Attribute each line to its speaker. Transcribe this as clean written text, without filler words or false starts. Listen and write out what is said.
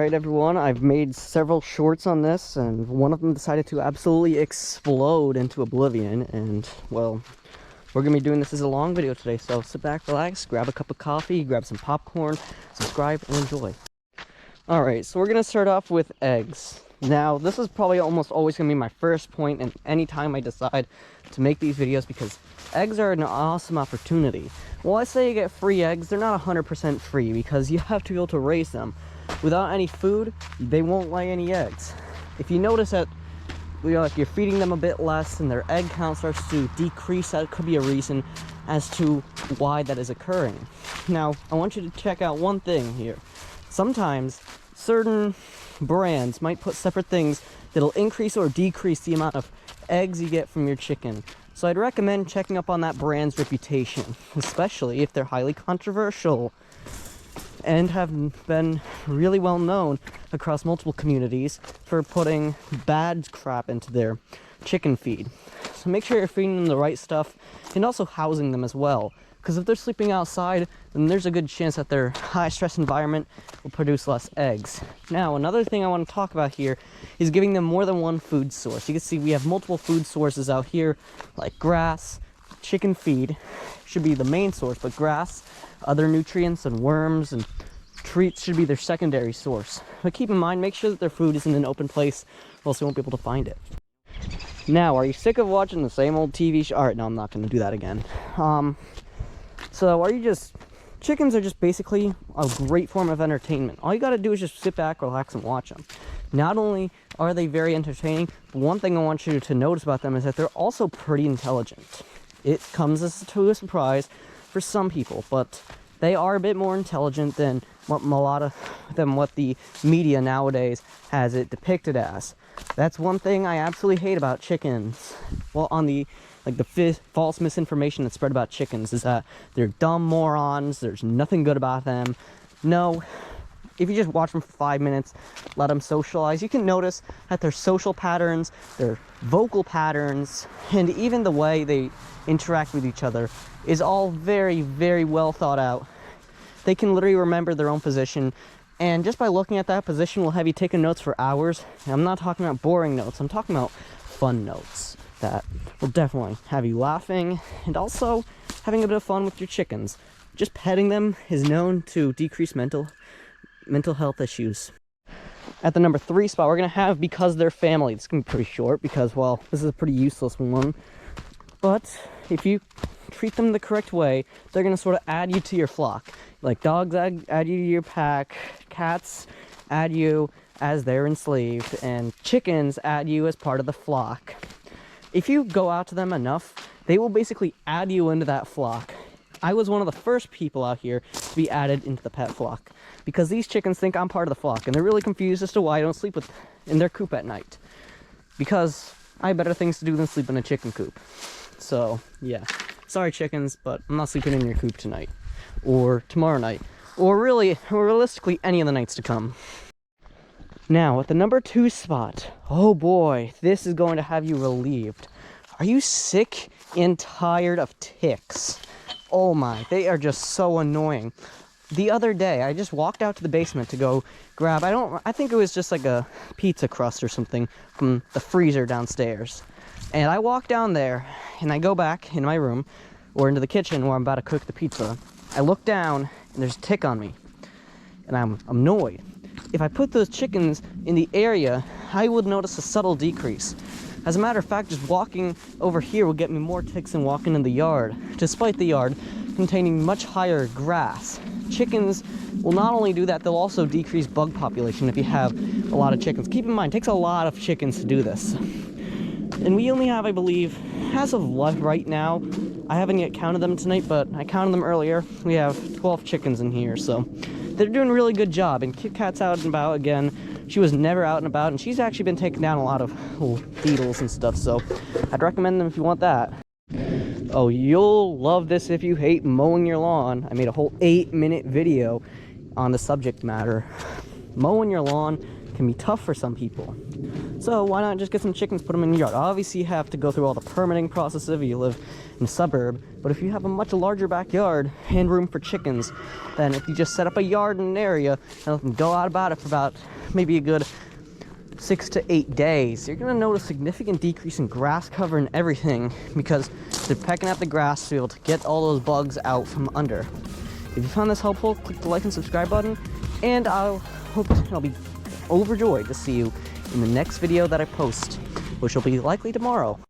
Speaker 1: Alright everyone, I've made several shorts on this, and one of them decided to absolutely explode into oblivion, and well, we're going to be doing this as a long video today, so sit back, relax, grab a cup of coffee, grab some popcorn, subscribe, and enjoy. Alright, so we're going to start off with eggs. Now, this is probably almost always going to be my first point in any time I decide to make these videos, because eggs are an awesome opportunity. Well, I say you get free eggs, they're not 100% free, because you have to be able to raise them. Without any food, they won't lay any eggs. If you notice that like you're feeding them a bit less and their egg count starts to decrease, that could be a reason as to why that is occurring. Now, I want you to check out one thing here. Sometimes certain brands might put separate things that'll increase or decrease the amount of eggs you get from your chicken. So I'd recommend checking up on that brand's reputation, especially if they're highly controversial and have been really well known across multiple communities for putting bad crap into their chicken feed. So make sure you're feeding them the right stuff and also housing them as well, because if they're sleeping outside, then there's a good chance that their high stress environment will produce less eggs. Now, another thing I want to talk about here is giving them more than one food source. You can see we have multiple food sources out here, like grass, chicken feed should be the main source, but grass, other nutrients and worms and treats should be their secondary source. But keep in mind, make sure that their food is in an open place, or else you won't be able to find it. Now, are you sick of watching the same old TV show? Alright, no, I'm not going to do that again. Chickens are just basically a great form of entertainment. All you got to do is just sit back, relax, and watch them. Not only are they very entertaining, but one thing I want you to notice about them is that they're also pretty intelligent. It comes as to a surprise for some people, but they are a bit more intelligent than what the media nowadays has it depicted as. That's one thing I absolutely hate about chickens. Well, on the false misinformation that's spread about chickens is that they're dumb morons, there's nothing good about them. No, if you just watch them for 5 minutes, let them socialize, you can notice that their social patterns, their vocal patterns, and even the way they interact with each other is all very, very well thought out. They can literally remember their own position, and just by looking at that position will have you taking notes for hours. And I'm not talking about boring notes, I'm talking about fun notes that will definitely have you laughing and also having a bit of fun with your chickens. Just petting them is known to decrease mental health issues. At the number 3 spot, we're going to have Because They're Family. This is going to be pretty short because, well, this is a pretty useless one. But if you treat them the correct way, they're going to sort of add you to your flock. Like dogs add you to your pack, cats add you as they're enslaved, and chickens add you as part of the flock. If you go out to them enough, they will basically add you into that flock. I was one of the first people out here to be added into the pet flock, because these chickens think I'm part of the flock, and they're really confused as to why I don't sleep in their coop at night. Because I have better things to do than sleep in a chicken coop. So, yeah. Sorry, chickens, but I'm not sleeping in your coop tonight. Or tomorrow night. Or realistically, any of the nights to come. Now, at the number 2 spot, oh boy, this is going to have you relieved. Are you sick and tired of ticks? Oh my, they are just so annoying. The other day, I just walked out to the basement to go grab, I think it was just like a pizza crust or something from the freezer downstairs. And I walk down there, and I go back in my room, or into the kitchen where I'm about to cook the pizza. I look down, and there's a tick on me, and I'm annoyed. If I put those chickens in the area, I would notice a subtle decrease. As a matter of fact, just walking over here will get me more ticks than walking in the yard, despite the yard containing much higher grass. Chickens will not only do that, they'll also decrease bug population if you have a lot of chickens. Keep in mind, it takes a lot of chickens to do this. And we only have, I believe, as of right now, I haven't yet counted them tonight, but I counted them earlier. We have 12 chickens in here, so they're doing a really good job. And Kit Kat's out and about again. She was never out and about, and she's actually been taking down a lot of beetles and stuff, so I'd recommend them if you want that. Oh, you'll love this if you hate mowing your lawn. I made a whole 8-minute video on the subject matter. Mowing your lawn can be tough for some people. So why not just get some chickens, put them in your yard? Obviously you have to go through all the permitting process if you live in a suburb, but if you have a much larger backyard and room for chickens, then if you just set up a yard in an area and let them go out about it for about maybe a good 6 to 8 days, you're going to notice a significant decrease in grass cover and everything, because they're pecking at the grass to be able to get all those bugs out from under. If you found this helpful, click the like and subscribe button, and I'll be overjoyed to see you in the next video that I post, which will be likely tomorrow.